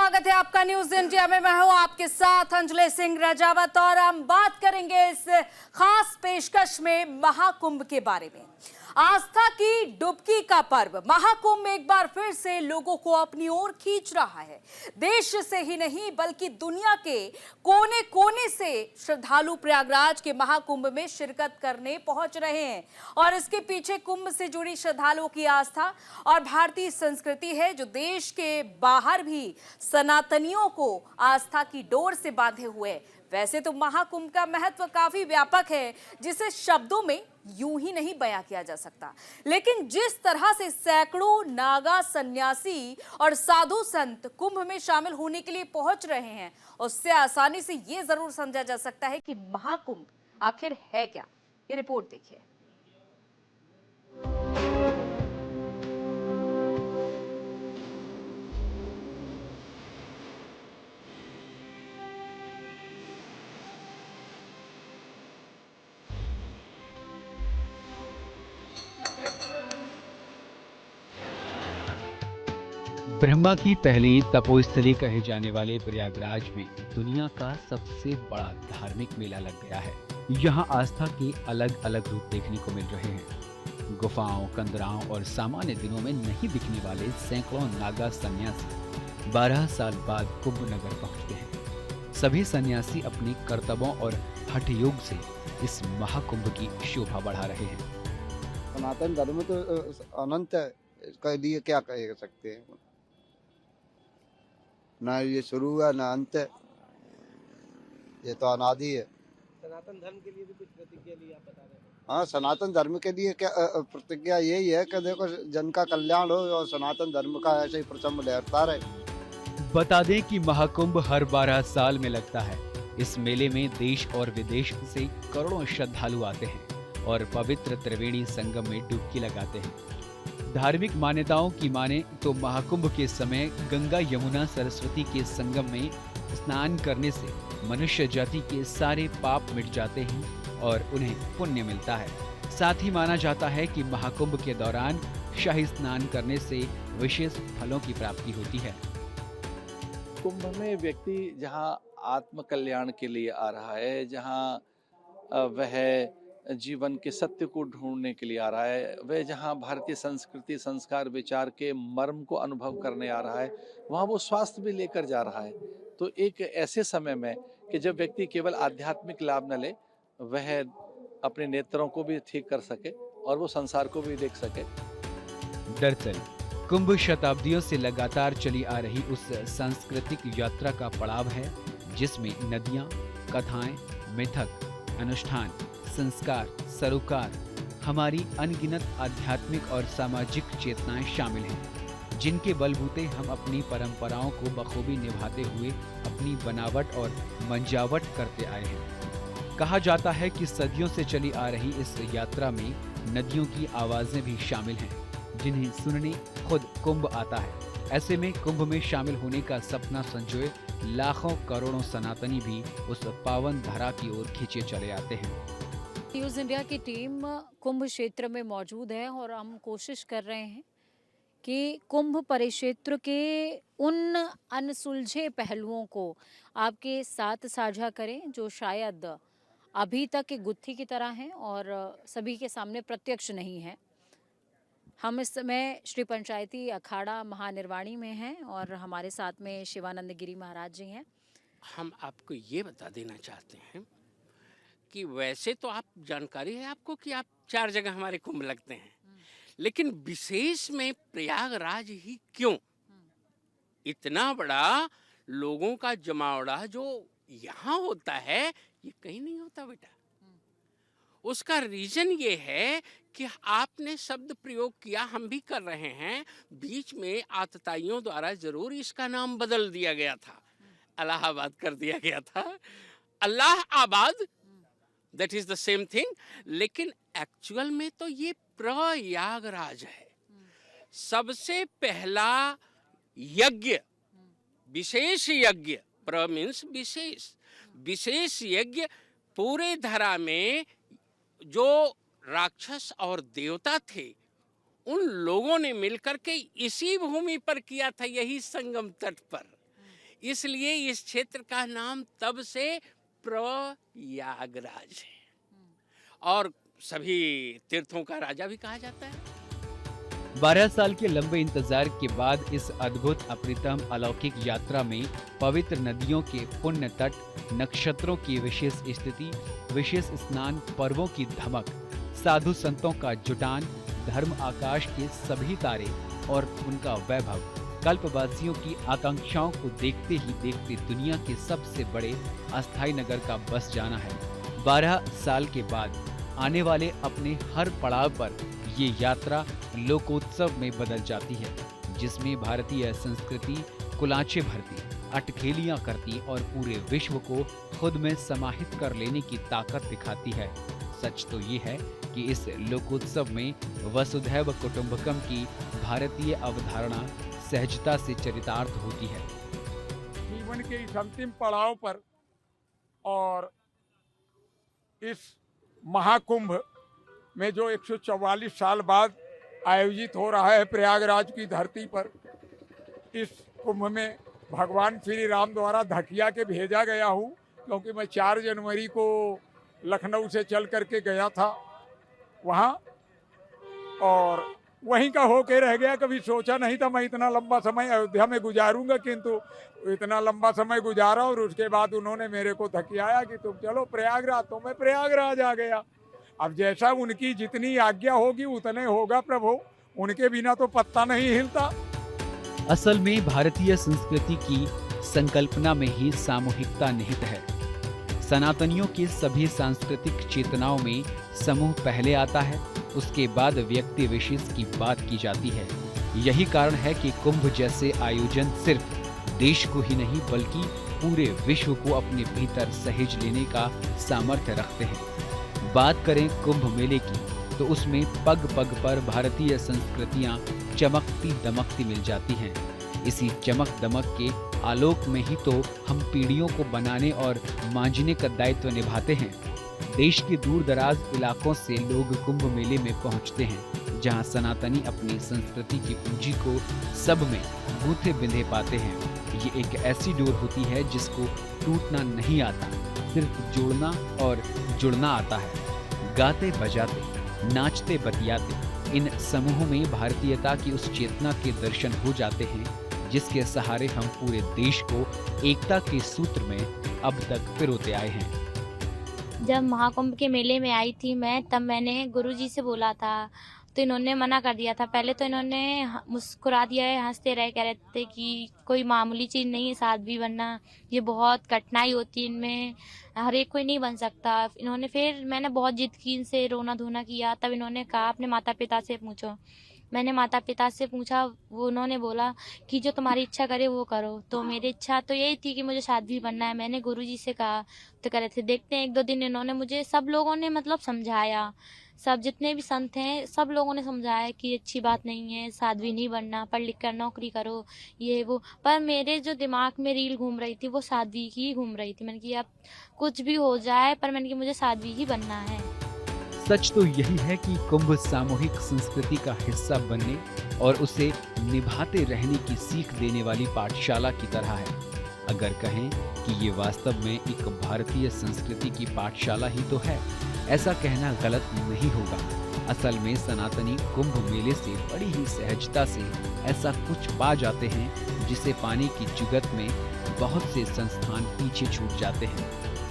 स्वागत है आपका न्यूज इंडिया में। मैं हूं आपके साथ अंजलि सिंह रजावत और हम बात करेंगे इस खास पेशकश में महाकुंभ के बारे में। आस्था की डुबकी का पर्व महाकुंभ एक बार फिर से लोगों को अपनी ओर खींच रहा है। देश से ही नहीं बल्कि दुनिया के कोने कोने से श्रद्धालु प्रयागराज के महाकुंभ में शिरकत करने पहुंच रहे हैं और इसके पीछे कुंभ से जुड़ी श्रद्धालुओं की आस्था और भारतीय संस्कृति है जो देश के बाहर भी सनातनियों को आस्था की डोर से बांधे हुए है। वैसे तो महाकुंभ का महत्व काफी व्यापक है जिसे शब्दों में यूं ही नहीं बयां किया जा सकता, लेकिन जिस तरह से सैकड़ों नागा सन्यासी और साधु संत कुंभ में शामिल होने के लिए पहुंच रहे हैं उससे आसानी से ये जरूर समझा जा सकता है कि महाकुंभ आखिर है क्या। ये रिपोर्ट देखिए। ब्रह्मा की पहली तपोस्थली कहे जाने वाले प्रयागराज में दुनिया का सबसे बड़ा धार्मिक मेला लग गया है। यहाँ आस्था के अलग अलग रूप देखने को मिल रहे हैं। गुफाओं, कंदराओं और सामान्य दिनों में नहीं दिखने वाले सैकड़ों नागा सन्यासी 12 साल बाद कुंभ नगर पहुंचते हैं। सभी सन्यासी अपने कर्तव्यों और हठ योग से इस महाकुंभ की शोभा बढ़ा रहे हैं। सनातन धर्म तो अनंत है, इसके लिए क्या कह सकते हैं। ना ये शुरू है ना अंत है, ये तो अनादि है। सनातन धर्म के लिए भी कुछ प्रतिज्ञा ली आप बता रहे हैं? हाँ, सनातन धर्म के लिए क्या प्रतिज्ञा यही है कि देखो जन का कल्याण हो और सनातन धर्म का ऐसे ही प्रचंड लहरता रहे। बता दें कि महाकुंभ हर 12 साल में लगता है। इस मेले में देश और विदेश से करोड़ों श्रद्धालु आते हैं और पवित्र त्रिवेणी संगम में डुबकी लगाते हैं। धार्मिक मान्यताओं की माने तो महाकुंभ के समय गंगा, यमुना, सरस्वती के संगम में स्नान करने से मनुष्य जाति के सारे पाप मिट जाते हैं और उन्हें पुण्य मिलता है। साथ ही माना जाता है कि महाकुंभ के दौरान शाही स्नान करने से विशेष फलों की प्राप्ति होती है। कुंभ में व्यक्ति जहाँ आत्म कल्याण के लिए आ रहा है, जहाँ वह जीवन के सत्य को ढूंढने के लिए आ रहा है, वह जहाँ भारतीय संस्कृति, संस्कार, विचार के मर्म को अनुभव करने आ रहा है, वहाँ वो स्वास्थ्य भी लेकर जा रहा है। तो एक ऐसे समय में कि जब व्यक्ति केवल आध्यात्मिक लाभ न ले, वह अपने नेत्रों को भी ठीक कर सके और वो संसार को भी देख सके। दरअसल कुंभ शताब्दियों से लगातार चली आ रही उस सांस्कृतिक यात्रा का पड़ाव है जिसमें नदियां, कथाएं, मिथक, अनुष्ठान, संस्कार, सरोकार, हमारी अनगिनत आध्यात्मिक और सामाजिक चेतनाएं शामिल हैं, जिनके बलबूते हम अपनी परंपराओं को बखूबी निभाते हुए अपनी बनावट और मंजावट करते आए हैं। कहा जाता है कि सदियों से चली आ रही इस यात्रा में नदियों की आवाजें भी शामिल हैं, जिन्हें सुनने खुद कुंभ आता है। ऐसे में कुंभ में शामिल होने का सपना संजोए लाखों करोड़ों सनातनी भी उस पावन धारा की ओर खींचे चले आते हैं। न्यूज इंडिया की टीम कुंभ क्षेत्र में मौजूद है और हम कोशिश कर रहे हैं कि कुंभ परिक्षेत्र के उन अनसुलझे पहलुओं को आपके साथ साझा करें जो शायद अभी तक एक गुत्थी की तरह हैं और सभी के सामने प्रत्यक्ष नहीं है। हम इस समय श्री पंचायती अखाड़ा महानिर्वाणी में हैं और हमारे साथ में शिवानंद गिरी महाराज जी हैं। हम आपको ये बता देना चाहते हैं कि वैसे तो आप जानकारी है आपको कि आप 4 जगह हमारे कुंभ लगते हैं, लेकिन विशेष में प्रयागराज ही क्यों? इतना बड़ा लोगों का जमावड़ा जो यहाँ होता है ये कहीं नहीं होता बेटा। उसका रीजन ये है कि आपने शब्द प्रयोग किया, हम भी कर रहे हैं, बीच में आतताइयों द्वारा जरूर इसका नाम बदल दिया गया था, इलाहाबाद कर दिया गया था, अल्लाह आबाद, that is the same thing, लेकिन एक्चुअल में तो ये प्रयागराज है। सबसे पहला यज्ञ, विशेष यज्ञ, प्र मीन्स विशेष, विशेष यज्ञ पूरे धरा में जो राक्षस और देवता थे उन लोगों ने मिलकर के इसी भूमि पर किया था, यही संगम तट पर। इसलिए इस क्षेत्र का नाम तब से प्रयागराज है और सभी तीर्थों का राजा भी कहा जाता है। 12 साल के लंबे इंतजार के बाद इस अद्भुत अप्रतिम अलौकिक यात्रा में पवित्र नदियों के पुण्य तट, नक्षत्रों की विशेष स्थिति, विशेष स्नान, पर्वों की धमक, साधु संतों का जुटान, धर्म आकाश के सभी तारे और उनका वैभव कल्पवासियों की आकांक्षाओं को देखते ही देखते दुनिया के सबसे बड़े अस्थायी नगर का बस जाना है। 12 साल के बाद आने वाले अपने हर पड़ाव पर ये यात्रा लोकोत्सव में बदल जाती है, जिसमें भारतीय संस्कृति कुलांचे भरती, अटखेलियां करती और पूरे विश्व को खुद में समाहित कर लेने की ताकत दिखाती है। सच तो ये है कि इस लोकोत्सव में वसुधैव कुटुंबकम की भारतीय अवधारणा सहजता से चरितार्थ होती है। जीवन के इस अंतिम पड़ाव पर और इस महाकुंभ में जो 144 साल बाद आयोजित हो रहा है प्रयागराज की धरती पर, इस कुंभ में भगवान श्री राम द्वारा धकिया के भेजा गया हूँ, क्योंकि मैं 4 जनवरी को लखनऊ से चल करके गया था वहाँ और वहीं का होके रह गया। कभी सोचा नहीं था मैं इतना लंबा समय अयोध्या में गुजारूंगा, किंतु इतना लंबा समय गुजारा और उसके बाद उन्होंने मेरे को धकियाया कि तुम चलो प्रयागराज, तो मैं प्रयागराज आ गया। अब जैसा उनकी जितनी आज्ञा होगी उतने होगा प्रभु, उनके बिना तो पत्ता नहीं हिलता। असल में भारतीय संस्कृति की संकल्पना में ही सामूहिकता निहित है। सनातनियों के सभी सांस्कृतिक चेतनाओं में समूह पहले आता है, उसके बाद व्यक्ति विशेष की बात की जाती है। यही कारण है कि कुंभ जैसे आयोजन सिर्फ देश को ही नहीं बल्कि पूरे विश्व को अपने भीतर सहेज लेने का सामर्थ्य रखते हैं। बात करें कुंभ मेले की तो उसमें पग पग पर भारतीय संस्कृतियां चमकती दमकती मिल जाती हैं। इसी चमक दमक के आलोक में ही तो हम पीढ़ियों को बनाने और मांझने का दायित्व निभाते हैं। देश के दूर दराज इलाकों से लोग कुंभ मेले में पहुंचते हैं, जहां सनातनी अपनी संस्कृति की पूंजी को सब में गूंथे बिंधे पाते हैं। ये एक ऐसी डोर होती है जिसको टूटना नहीं आता, सिर्फ जोड़ना और जुड़ना आता है। गाते बजाते, नाचते बतियाते इन समूहों में भारतीयता की उस चेतना के दर्शन हो जाते हैं जिसके सहारे हम पूरे देश को एकता के सूत्र में अब तक पिरोते आए हैं। जब महाकुंभ के मेले में आई थी मैं, तब मैंने गुरुजी से बोला था, तो इन्होंने मना कर दिया था। पहले तो इन्होंने मुस्कुरा दिया है, हंसते रहे, कह रहे थे कि कोई मामूली चीज़ नहीं है साध्वी बनना, ये बहुत कठिनाई होती है, इनमें हर एक कोई नहीं बन सकता। इन्होंने फिर मैंने बहुत जिद की, इनसे रोना धोना किया, तब इन्होंने कहा अपने माता पिता से पूछो। मैंने माता पिता से पूछा, वो उन्होंने बोला कि जो तुम्हारी इच्छा करे वो करो। तो मेरी इच्छा तो यही थी कि मुझे साध्वी बनना है। मैंने गुरुजी से कहा तो कह रहे थे देखते हैं 1-2 दिन। इन्होंने मुझे, सब लोगों ने मतलब समझाया, सब जितने भी संत हैं सब लोगों ने समझाया कि अच्छी बात नहीं है, साध्वी नहीं बनना, पढ़ लिख कर नौकरी करो, ये वो। पर मेरे जो दिमाग में रील घूम रही थी वो साध्वी की ही घूम रही थी। मैंने कि अब कुछ भी हो जाए, पर मैंने कि मुझे साध्वी ही बनना है। सच तो यही है कि कुंभ सामूहिक संस्कृति का हिस्सा बनने और उसे निभाते रहने की सीख देने वाली पाठशाला की तरह है। अगर कहें कि ये वास्तव में एक भारतीय संस्कृति की पाठशाला ही तो है, ऐसा कहना गलत नहीं होगा। असल में सनातनी कुंभ मेले से बड़ी ही सहजता से ऐसा कुछ पा जाते हैं जिसे पाने की जुगत में बहुत से संस्थान पीछे छूट जाते हैं।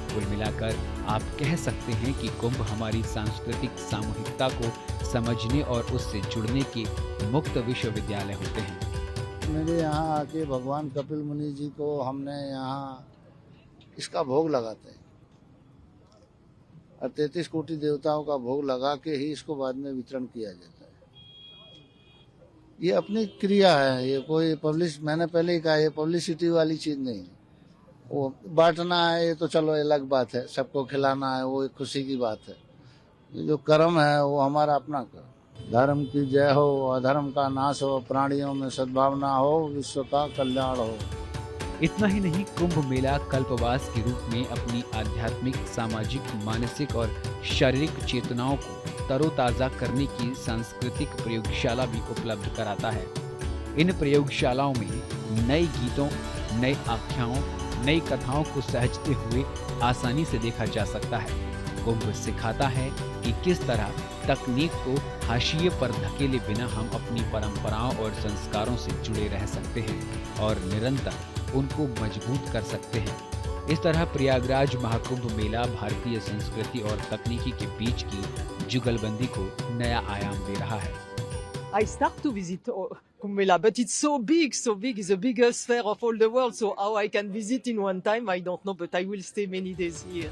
कुल मिलाकर आप कह सकते हैं कि कुंभ हमारी सांस्कृतिक सामूहिकता को समझने और उससे जुड़ने के मुक्त विश्वविद्यालय होते हैं। मेरे यहाँ आके भगवान कपिल मुनि जी को हमने यहाँ इसका भोग लगाते हैं और 33 कोटि देवताओं का भोग लगा के ही इसको बाद में वितरण किया जाता है। ये अपनी क्रिया है, ये कोई पब्लिश, मैंने पहले ही कहा, ये पब्लिसिटी वाली चीज़ नहीं है। वो बांटना है ये तो चलो अलग बात है, सबको खिलाना है वो एक खुशी की बात है। ये जो कर्म है वो हमारा अपना कर्म। धर्म की जय हो, अधर्म का नाश हो, प्राणियों में सद्भावना हो, विश्व का कल्याण हो। इतना ही नहीं, कुंभ मेला कल्पवास के रूप में अपनी आध्यात्मिक, सामाजिक, मानसिक और शारीरिक चेतनाओं को तरोताजा करने की सांस्कृतिक प्रयोगशाला भी उपलब्ध कराता है। इन प्रयोगशालाओं में नए गीतों नए आख्याओं, नई कथाओं को सहजते हुए आसानी से देखा जा सकता है। कुंभ सिखाता है कि किस तरह तकनीक को हाशिए पर धकेले बिना हम अपनी परंपराओं और संस्कारों से जुड़े रह सकते हैं और निरंतर उनको मजबूत कर सकते हैं। इस तरह प्रयागराज महाकुंभ मेला भारतीय संस्कृति और तकनीकी के बीच की जुगलबंदी को नया आयाम दे रहा है। I start to visit Kumbh Mela, but it's so big, it's the biggest fair of all the world, so how I can visit in one time, I don't know, but I will stay many days here.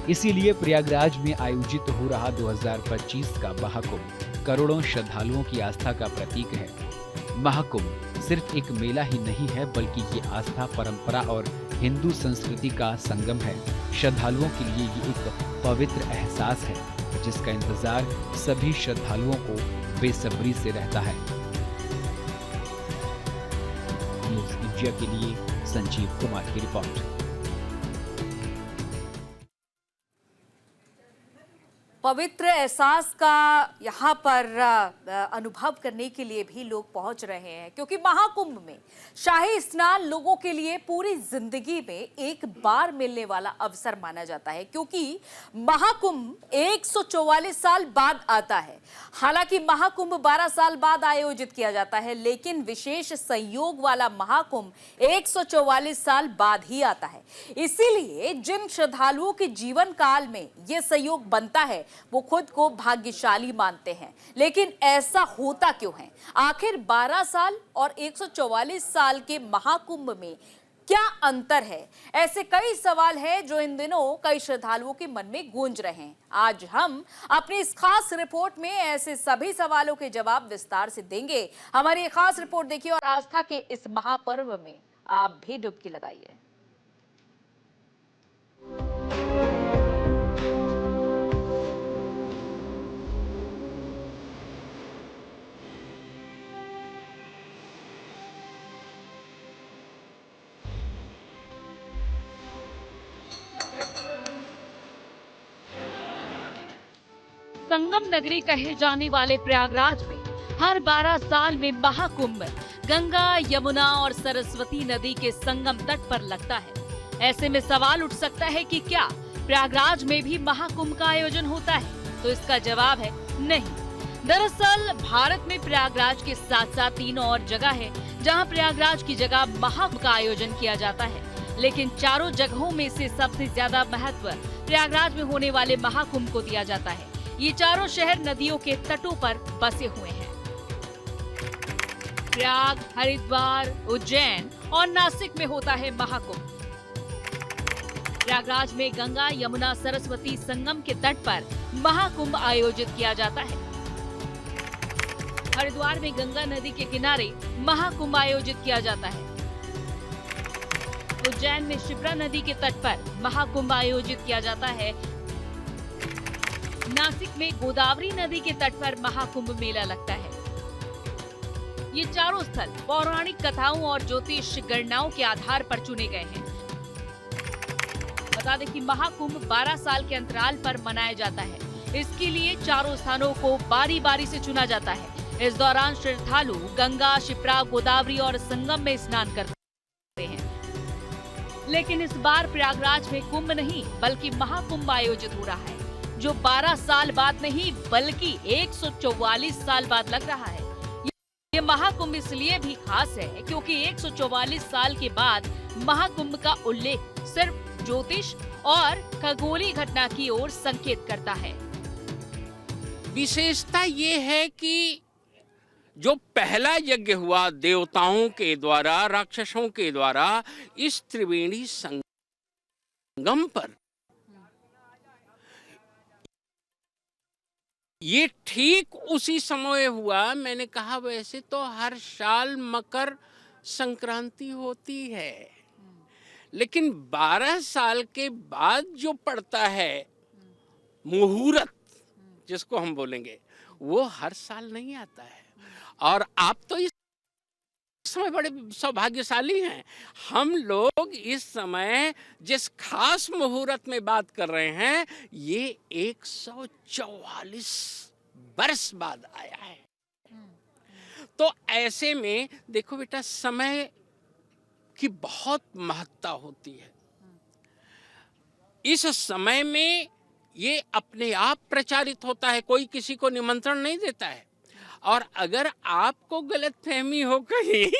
इसीलिए प्रयागराज में आयोजित हो रहा 2025 का महाकुंभ करोड़ों श्रद्धालुओं की आस्था का प्रतीक है। महाकुंभ सिर्फ एक मेला ही नहीं है, बल्कि ये आस्था, परंपरा और हिंदू संस्कृति का संगम है। श्रद्धालुओं के लिए ये एक पवित्र एहसास है जिसका इंतजार सभी श्रद्धालुओं को बेसब्री से रहता है। न्यूज़ इंडिया के लिए संजीव कुमार की रिपोर्ट। पवित्र एहसास का यहाँ पर अनुभव करने के लिए भी लोग पहुंच रहे हैं, क्योंकि महाकुंभ में शाही स्नान लोगों के लिए पूरी जिंदगी में एक बार मिलने वाला अवसर माना जाता है, क्योंकि महाकुंभ 144 साल बाद आता है। हालांकि महाकुंभ 12 साल बाद आयोजित किया जाता है, लेकिन विशेष संयोग वाला महाकुंभ 144 साल बाद ही आता है। इसीलिए जिन श्रद्धालुओं के जीवन काल में यह संयोग बनता है वो खुद को भाग्यशाली मानते हैं। लेकिन ऐसा होता क्यों है? आखिर 12 साल और 144 साल के महाकुंभ में क्या अंतर है? ऐसे कई सवाल हैं जो इन दिनों कई श्रद्धालुओं के मन में गूंज रहे हैं। आज हम अपनी इस खास रिपोर्ट में ऐसे सभी सवालों के जवाब विस्तार से देंगे। हमारी ये खास रिपोर्ट देखिए और आस्था के इस महापर्व में आप भी डुबकी लगाइए। संगम नगरी कहे जाने वाले प्रयागराज में हर 12 साल में महाकुंभ गंगा, यमुना और सरस्वती नदी के संगम तट पर लगता है। ऐसे में सवाल उठ सकता है कि क्या प्रयागराज में भी महाकुंभ का आयोजन होता है? तो इसका जवाब है नहीं। दरअसल भारत में प्रयागराज के साथ साथ 3 और जगह है जहां प्रयागराज की जगह महाकुंभ का आयोजन किया जाता है, लेकिन चारों जगहों में से सबसे ज्यादा महत्व प्रयागराज में होने वाले महाकुंभ को दिया जाता है। ये चारों शहर नदियों के तटों पर बसे हुए हैं। प्रयाग, हरिद्वार, उज्जैन और नासिक में होता है महाकुंभ। प्रयागराज में गंगा, यमुना, सरस्वती संगम के तट पर महाकुंभ आयोजित किया जाता है। हरिद्वार में गंगा नदी के किनारे महाकुंभ आयोजित किया जाता है। उज्जैन में शिप्रा नदी के तट पर महाकुंभ आयोजित किया जाता है। नासिक में गोदावरी नदी के तट पर महाकुंभ मेला लगता है। ये चारों स्थल पौराणिक कथाओं और ज्योतिष गणनाओं के आधार पर चुने गए हैं। बता दें कि महाकुंभ 12 साल के अंतराल पर मनाया जाता है। इसके लिए चारों स्थानों को बारी बारी से चुना जाता है। इस दौरान श्रद्धालु गंगा, शिप्रा, गोदावरी और संगम में स्नान करते हैं। लेकिन इस बार प्रयागराज में कुंभ नहीं बल्कि महाकुंभ आयोजित हो रहा है, जो 12 साल बाद नहीं बल्कि 144 साल बाद लग रहा है। ये महाकुंभ इसलिए भी खास है क्योंकि 144 साल के बाद महाकुंभ का उल्लेख सिर्फ ज्योतिष और खगोलीय घटना की ओर संकेत करता है। विशेषता ये है कि जो पहला यज्ञ हुआ देवताओं के द्वारा, राक्षसों के द्वारा, इस त्रिवेणी संगम पर ये ठीक उसी समय हुआ। मैंने कहा वैसे तो हर साल मकर संक्रांति होती है, लेकिन 12 साल के बाद जो पड़ता है मुहूर्त, जिसको हम बोलेंगे, वो हर साल नहीं आता है। और आप तो इस समय बड़े सौभाग्यशाली हैं। हम लोग इस समय जिस खास मुहूर्त में बात कर रहे हैं, ये 144 वर्ष बाद आया है। तो ऐसे में देखो बेटा, समय की बहुत महत्ता होती है। इस समय में ये अपने आप प्रचारित होता है, कोई किसी को निमंत्रण नहीं देता है। और अगर आपको गलतफहमी हो कहीं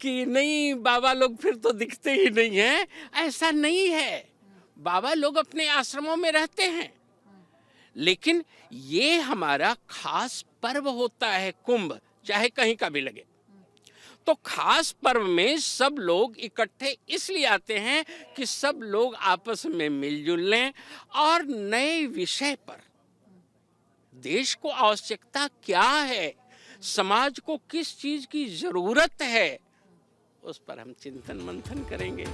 कि नहीं बाबा लोग फिर तो दिखते ही नहीं हैं, ऐसा नहीं है। बाबा लोग अपने आश्रमों में रहते हैं, लेकिन ये हमारा खास पर्व होता है कुंभ, चाहे कहीं का भी लगे। तो खास पर्व में सब लोग इकट्ठे इसलिए आते हैं कि सब लोग आपस में मिलजुल लें और नए विषय पर, देश को आवश्यकता क्या है, समाज को किस चीज की जरूरत है, उस पर हम चिंतन मंथन करेंगे।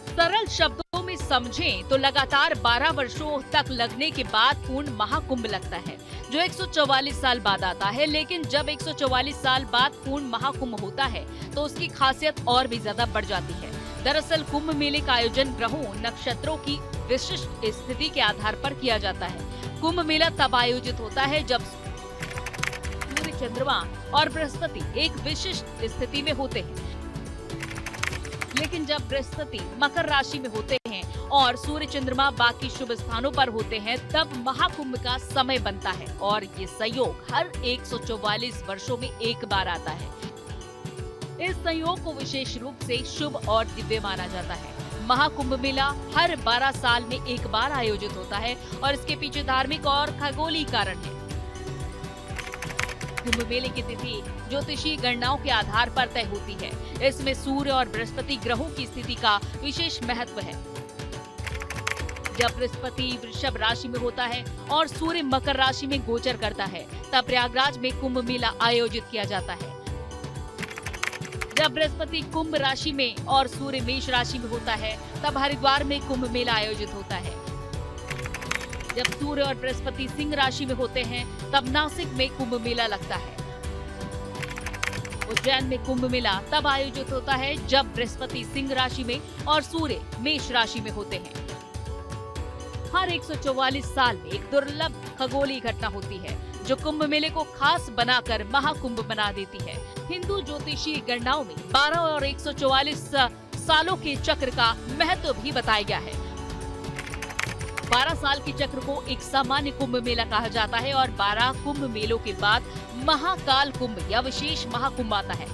सरल शब्दों में समझें तो लगातार 12 वर्षों तक लगने के बाद पूर्ण महाकुंभ लगता है, जो 144 साल बाद आता है। लेकिन जब 144 साल बाद पूर्ण महाकुंभ होता है तो उसकी खासियत और भी ज्यादा बढ़ जाती है। दरअसल कुंभ मेले का आयोजन ग्रहों, नक्षत्रों की विशिष्ट स्थिति के आधार पर किया जाता है। कुंभ मेला तब आयोजित होता है जब सूर्य, चंद्रमा और बृहस्पति एक विशिष्ट स्थिति में होते हैं। लेकिन जब बृहस्पति मकर राशि में होते हैं और सूर्य, चंद्रमा बाकी शुभ स्थानों पर होते हैं, तब महाकुंभ का समय बनता है। और ये संयोग हर 144 वर्षों में एक बार आता है। इस संयोग को विशेष रूप से शुभ और दिव्य माना जाता है। महाकुंभ मेला हर 12 साल में एक बार आयोजित होता है और इसके पीछे धार्मिक और खगोलीय कारण है। कुंभ मेले की तिथि ज्योतिषीय गणनाओं के आधार पर तय होती है। इसमें सूर्य और बृहस्पति ग्रहों की स्थिति का विशेष महत्व है। जब बृहस्पति वृषभ राशि में होता है और सूर्य मकर राशि में गोचर करता है, तब प्रयागराज में कुंभ मेला आयोजित किया जाता है। जब बृहस्पति कुंभ राशि में और सूर्य मेष राशि में होता है, तब हरिद्वार में कुंभ मेला आयोजित होता है। जब सूर्य और बृहस्पति सिंह राशि में होते हैं, तब नासिक में कुंभ मेला लगता है। उज्जैन में कुंभ मेला तब आयोजित होता है जब बृहस्पति सिंह राशि में और सूर्य मेष राशि में होते हैं। हर 144 साल में एक दुर्लभ खगोलीय घटना होती है जो कुंभ मेले को खास बनाकर महाकुंभ बना देती है। हिंदू ज्योतिषीय गणनाओं में 12 और 144 सालों के चक्र का महत्व भी बताया गया है। 12 साल के चक्र को एक सामान्य कुंभ मेला कहा जाता है और 12 कुंभ मेलों के बाद महाकाल कुंभ या विशेष महाकुंभ आता है।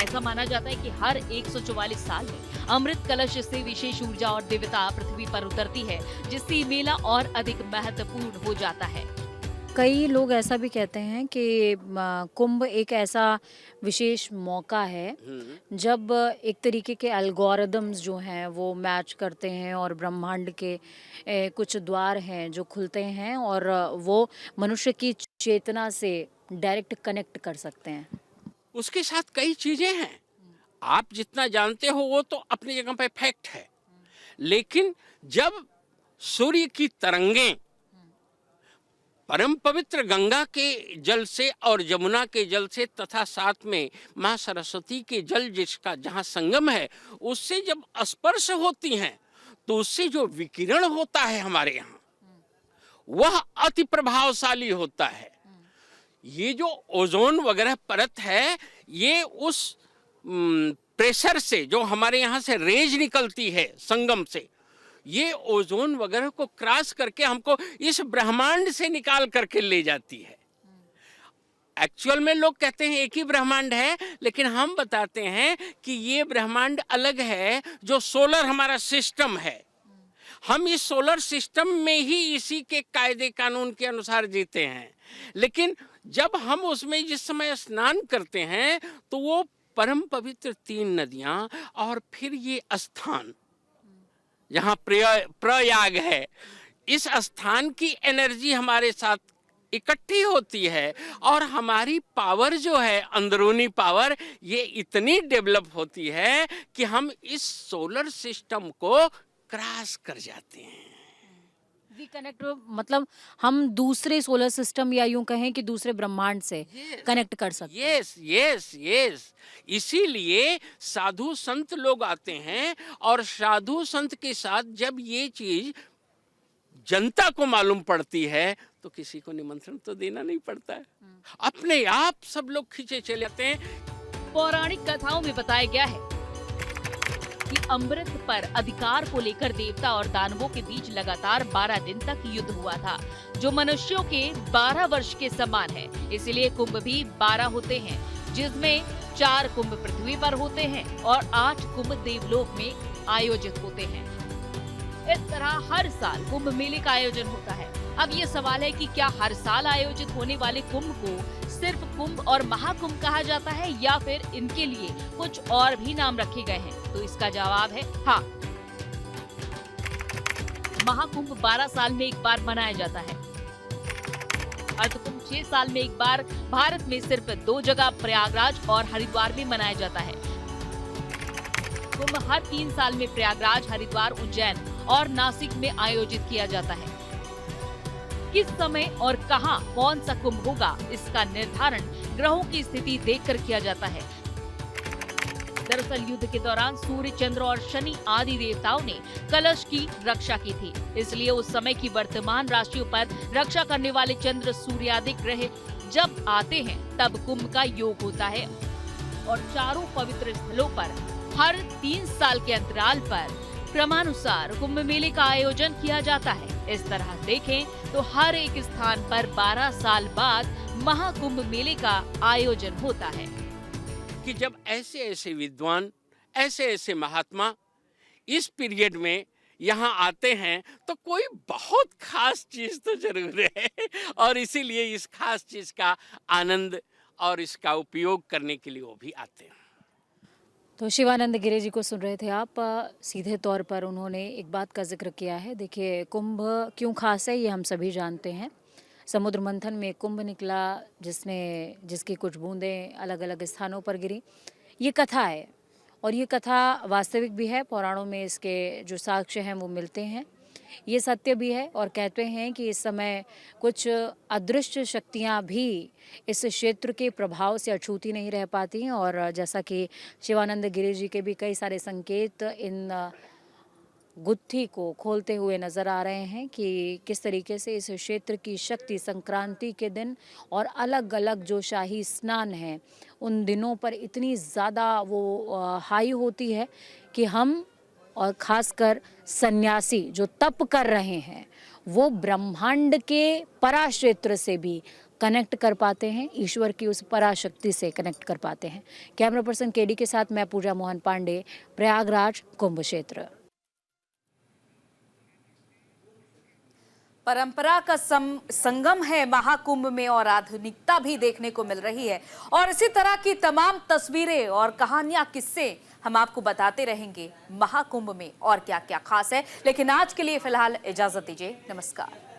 ऐसा माना जाता है कि हर 144 साल में अमृत कलश से विशेष ऊर्जा और दिव्यता पृथ्वी पर उतरती है, जिससे मेला और अधिक महत्वपूर्ण हो जाता है। कई लोग ऐसा भी कहते हैं कि कुंभ एक ऐसा विशेष मौका है जब एक तरीके के एल्गोरिदम्स जो हैं वो मैच करते हैं और ब्रह्मांड के कुछ द्वार हैं जो खुलते हैं और वो मनुष्य की चेतना से डायरेक्ट कनेक्ट कर सकते हैं। उसके साथ कई चीजें हैं, आप जितना जानते हो वो तो अपनी जगह पे फैक्ट है, लेकिन जब सूर्य की तरंगें परम पवित्र गंगा के जल से और यमुना के जल से तथा साथ में माँ सरस्वती के जल जिसका जहाँ संगम है उससे जब स्पर्श होती हैं तो उससे जो विकिरण होता है हमारे यहाँ वह अति प्रभावशाली होता है। ये जो ओजोन वगैरह परत है ये उस प्रेशर से जो हमारे यहाँ से रेज निकलती है संगम से, ये ओजोन वगैरह को क्रॉस करके हमको इस ब्रह्मांड से निकाल करके ले जाती है। एक्चुअल में लोग कहते हैं एक ही ब्रह्मांड है, लेकिन हम बताते हैं कि ये ब्रह्मांड अलग है जो सोलर हमारा सिस्टम है। हम इस सोलर सिस्टम में ही इसी के कायदे कानून के अनुसार जीते हैं, लेकिन जब हम उसमें जिस समय स्नान करते हैं तो वो परम पवित्र 3 नदियां और फिर ये स्थान जहाँ प्रयाग है, इस स्थान की एनर्जी हमारे साथ इकट्ठी होती है और हमारी पावर जो है अंदरूनी पावर ये इतनी डेवलप होती है कि हम इस सोलर सिस्टम को क्रॉस कर जाते हैं। वी कनेक्ट मतलब हम दूसरे सोलर सिस्टम या यूं कहें कि दूसरे ब्रह्मांड से कनेक्ट कर सकते हैं। यस। इसीलिए साधु संत लोग आते हैं और साधु संत के साथ जब ये चीज जनता को मालूम पड़ती है तो किसी को निमंत्रण तो देना नहीं पड़ता है, अपने आप सब लोग खींचे चले जाते हैं। पौराणिक कथाओं में बताया गया है कि अमृत पर अधिकार को लेकर देवता और दानवों के बीच लगातार 12 दिन तक युद्ध हुआ था, जो मनुष्यों के 12 वर्ष के समान है। इसलिए कुंभ भी 12 होते हैं, जिसमें 4 कुंभ पृथ्वी पर होते हैं और 8 कुंभ देवलोक में आयोजित होते हैं। इस तरह हर साल कुंभ मेले का आयोजन होता है। अब ये सवाल है कि क्या हर साल आयोजित होने वाले कुंभ को सिर्फ कुंभ और महाकुंभ कहा जाता है या फिर इनके लिए कुछ और भी नाम रखे गए हैं? तो इसका जवाब है हाँ। महाकुंभ 12 साल में एक बार मनाया जाता है। अर्धकुंभ 6 साल में एक बार भारत में सिर्फ 2 जगह प्रयागराज और हरिद्वार में मनाया जाता है। कुंभ हर 3 साल में प्रयागराज, हरिद्वार, उज्जैन और नासिक में आयोजित किया जाता है। किस समय और कहां कौन सा कुंभ होगा, इसका निर्धारण ग्रहों की स्थिति देखकर किया जाता है। दरअसल युद्ध के दौरान सूर्य, चंद्र और शनि आदि देवताओं ने कलश की रक्षा की थी, इसलिए उस समय की वर्तमान राशियों पर रक्षा करने वाले चंद्र, सूर्य आदि ग्रह जब आते हैं तब कुंभ का योग होता है और चारों पवित्र स्थलों पर हर 3 साल के अंतराल पर क्रमानुसार कुंभ मेले का आयोजन किया जाता है। इस तरह देखें तो हर एक स्थान पर 12 साल बाद महाकुंभ मेले का आयोजन होता है। कि जब ऐसे ऐसे विद्वान, ऐसे ऐसे महात्मा इस पीरियड में यहाँ आते हैं तो कोई बहुत खास चीज तो जरूर है और इसीलिए इस खास चीज का आनंद और इसका उपयोग करने के लिए वो भी आते हैं। तो शिवानंद गिरे जी को सुन रहे थे आप। सीधे तौर पर उन्होंने एक बात का जिक्र किया है। देखिए, कुंभ क्यों खास है ये हम सभी जानते हैं। समुद्र मंथन में कुंभ निकला, जिसकी कुछ बूंदें अलग अलग स्थानों पर गिरी। ये कथा है और ये कथा वास्तविक भी है। पुराणों में इसके जो साक्ष्य हैं वो मिलते हैं। ये सत्य भी है और कहते हैं कि इस समय कुछ अदृश्य शक्तियां भी इस क्षेत्र के प्रभाव से अछूती नहीं रह पाती हैं और जैसा कि शिवानंद गिरी जी के भी कई सारे संकेत इन गुत्थी को खोलते हुए नज़र आ रहे हैं कि किस तरीके से इस क्षेत्र की शक्ति संक्रांति के दिन और अलग अलग जो शाही स्नान हैं उन दिनों पर इतनी ज़्यादा वो हाई होती है कि हम और ख़ासकर सन्यासी जो तप कर रहे हैं वो ब्रह्मांड के पराक्षेत्र से भी कनेक्ट कर पाते हैं, ईश्वर की उस पराशक्ति से कनेक्ट कर पाते हैं। कैमरा पर्सन केडी के साथ मैं पूजा मोहन पांडे, प्रयागराज कुंभ क्षेत्र। परंपरा का संगम है महाकुंभ में और आधुनिकता भी देखने को मिल रही है और इसी तरह की तमाम तस्वीरें और कहानियां, किस्से हम आपको बताते रहेंगे महाकुंभ में और क्या क्या खास है। लेकिन आज के लिए फिलहाल इजाजत दीजिए, नमस्कार।